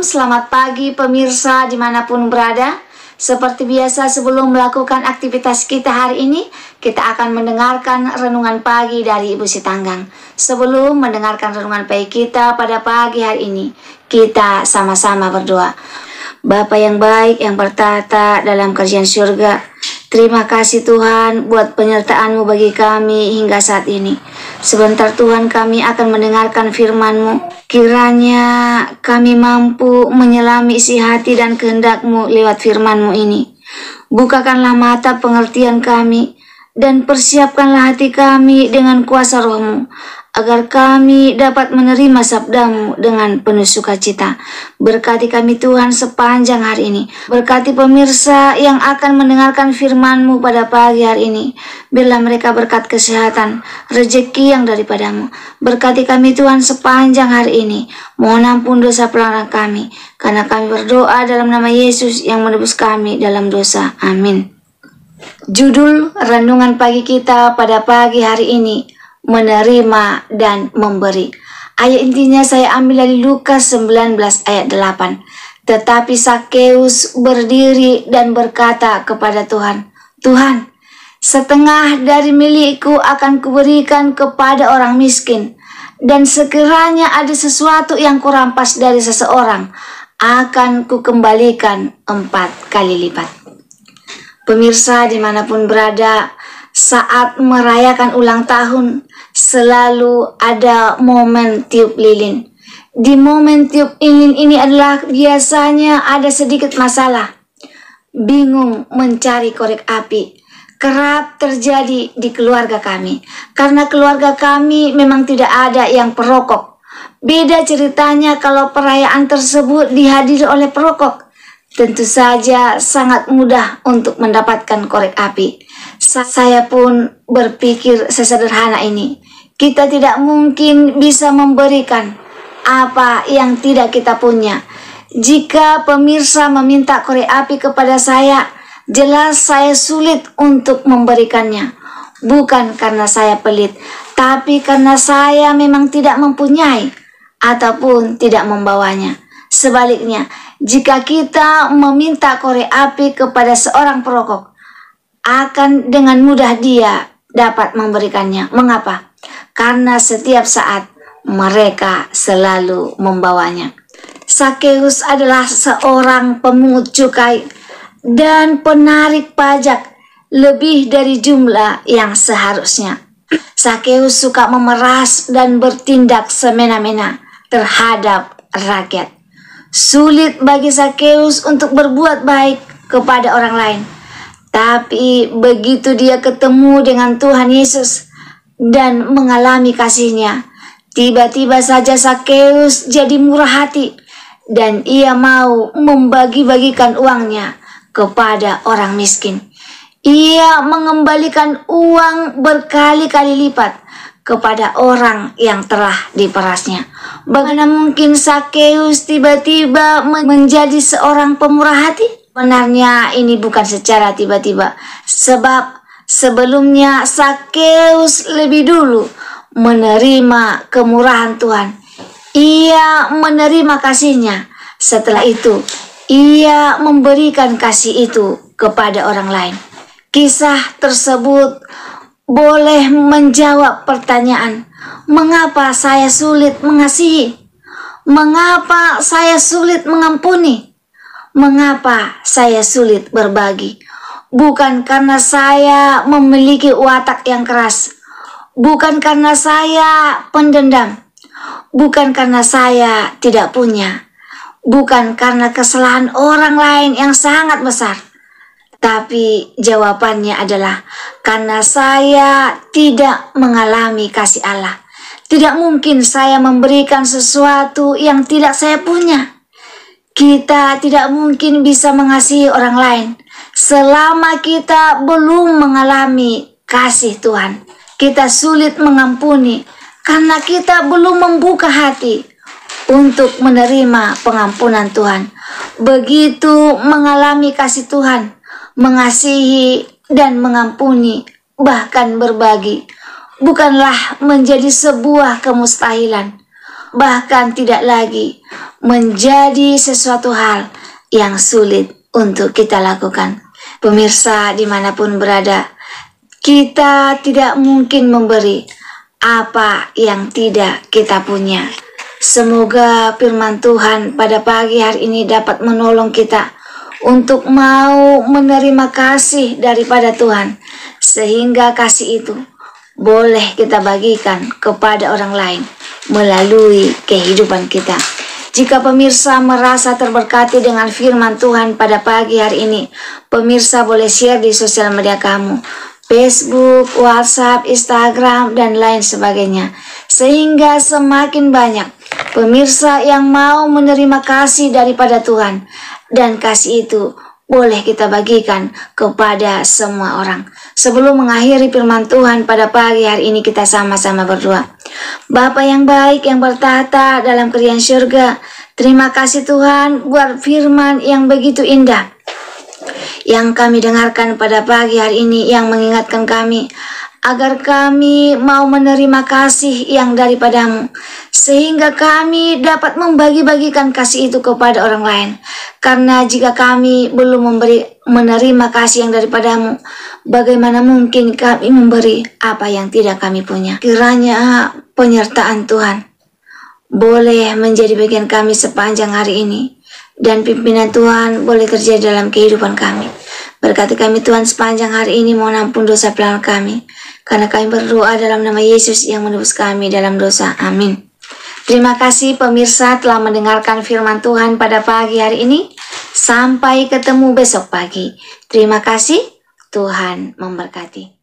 selamat pagi pemirsa dimanapun berada. Seperti biasa sebelum melakukan aktivitas kita hari ini, kita akan mendengarkan renungan pagi dari Ibu Sitanggang. Sebelum mendengarkan renungan pagi kita pada pagi hari ini, kita sama-sama berdoa. Bapa yang baik yang bertata dalam kerajaan surga, terima kasih Tuhan buat penyertaan-Mu bagi kami hingga saat ini. Sebentar Tuhan kami akan mendengarkan firman-Mu. Kiranya kami mampu menyelami isi hati dan kehendak-Mu lewat firman-Mu ini. Bukakanlah mata pengertian kami dan persiapkanlah hati kami dengan kuasa Roh-Mu, agar kami dapat menerima sabda-Mu dengan penuh sukacita. Berkati kami Tuhan sepanjang hari ini. Berkati pemirsa yang akan mendengarkan firman-Mu pada pagi hari ini. Biarlah mereka berkat kesehatan, rezeki yang daripada-Mu. Berkati kami Tuhan sepanjang hari ini. Mohon ampun dosa pelanggaran kami, karena kami berdoa dalam nama Yesus yang menebus kami dalam dosa. Amin. Judul renungan pagi kita pada pagi hari ini, menerima dan memberi. Ayat intinya saya ambil dari Lukas 19 ayat 8. Tetapi Sakeus berdiri dan berkata kepada Tuhan, "Tuhan, setengah dari milikku akan kuberikan kepada orang miskin, dan sekiranya ada sesuatu yang kurampas dari seseorang, akan kukembalikan 4 kali lipat." Pemirsa dimanapun berada, saat merayakan ulang tahun, selalu ada momen tiup lilin. Di momen tiup lilin ini adalah biasanya ada sedikit masalah. Bingung mencari korek api. Kerap terjadi di keluarga kami. Karena keluarga kami memang tidak ada yang perokok. Beda ceritanya kalau perayaan tersebut dihadiri oleh perokok. Tentu saja sangat mudah untuk mendapatkan korek api. Saya pun berpikir sesederhana ini. Kita tidak mungkin bisa memberikan apa yang tidak kita punya. Jika pemirsa meminta korek api kepada saya, jelas saya sulit untuk memberikannya. Bukan karena saya pelit, tapi karena saya memang tidak mempunyai ataupun tidak membawanya. Sebaliknya, jika kita meminta korek api kepada seorang perokok, akan dengan mudah dia dapat memberikannya. Mengapa? Karena setiap saat mereka selalu membawanya. Sakeus adalah seorang pemungut cukai dan penarik pajak lebih dari jumlah yang seharusnya. Sakeus suka memeras dan bertindak semena-mena terhadap rakyat. Sulit bagi Sakeus untuk berbuat baik kepada orang lain. Tapi begitu dia ketemu dengan Tuhan Yesus dan mengalami kasih-Nya, tiba-tiba saja Sakeus jadi murah hati dan ia mau membagi-bagikan uangnya kepada orang miskin. Ia mengembalikan uang berkali-kali lipat kepada orang yang telah diperasnya. Bagaimana mungkin Sakeus tiba-tiba menjadi seorang pemurah hati? Sebenarnya ini bukan secara tiba-tiba, sebab sebelumnya Sakeus lebih dulu menerima kemurahan Tuhan. Ia menerima kasih-Nya. Setelah itu, ia memberikan kasih itu kepada orang lain. Kisah tersebut boleh menjawab pertanyaan, mengapa saya sulit mengasihi? Mengapa saya sulit mengampuni? Mengapa saya sulit berbagi? Bukan karena saya memiliki watak yang keras. Bukan karena saya pendendam. Bukan karena saya tidak punya. Bukan karena kesalahan orang lain yang sangat besar. Tapi jawabannya adalah karena saya tidak mengalami kasih Allah. Tidak mungkin saya memberikan sesuatu yang tidak saya punya. Kita tidak mungkin bisa mengasihi orang lain selama kita belum mengalami kasih Tuhan. Kita sulit mengampuni karena kita belum membuka hati untuk menerima pengampunan Tuhan. Begitu mengalami kasih Tuhan, mengasihi dan mengampuni, bahkan berbagi, bukanlah menjadi sebuah kemustahilan. bahkan tidak lagi menjadi sesuatu hal yang sulit untuk kita lakukan. Pemirsa dimanapun berada, kita tidak mungkin memberi apa yang tidak kita punya. Semoga firman Tuhan pada pagi hari ini dapat menolong kita untuk mau menerima kasih daripada Tuhan, sehingga kasih itu boleh kita bagikan kepada orang lain melalui kehidupan kita. Jika pemirsa merasa terberkati dengan firman Tuhan pada pagi hari ini, pemirsa boleh share di sosial media kamu, Facebook, WhatsApp, Instagram, dan lain sebagainya, sehingga semakin banyak pemirsa yang mau menerima kasih daripada Tuhan, dan kasih itu boleh kita bagikan kepada semua orang. Sebelum mengakhiri firman Tuhan pada pagi hari ini, kita sama-sama berdoa. Bapa yang baik yang bertahta dalam kerajaan surga, terima kasih Tuhan buat firman yang begitu indah yang kami dengarkan pada pagi hari ini, yang mengingatkan kami agar kami mau menerima kasih yang daripadamu, sehingga kami dapat membagi-bagikan kasih itu kepada orang lain. Karena jika kami belum menerima kasih yang daripadamu, bagaimana mungkin kami memberi apa yang tidak kami punya? Kiranya penyertaan Tuhan boleh menjadi bagian kami sepanjang hari ini, dan pimpinan Tuhan boleh terjadi dalam kehidupan kami. Berkati kami Tuhan sepanjang hari ini, mohon ampun dosa pelanggan kami, karena kami berdoa dalam nama Yesus yang menebus kami dalam dosa. Amin. Terima kasih pemirsa telah mendengarkan firman Tuhan pada pagi hari ini. Sampai ketemu besok pagi. Terima kasih. Tuhan memberkati.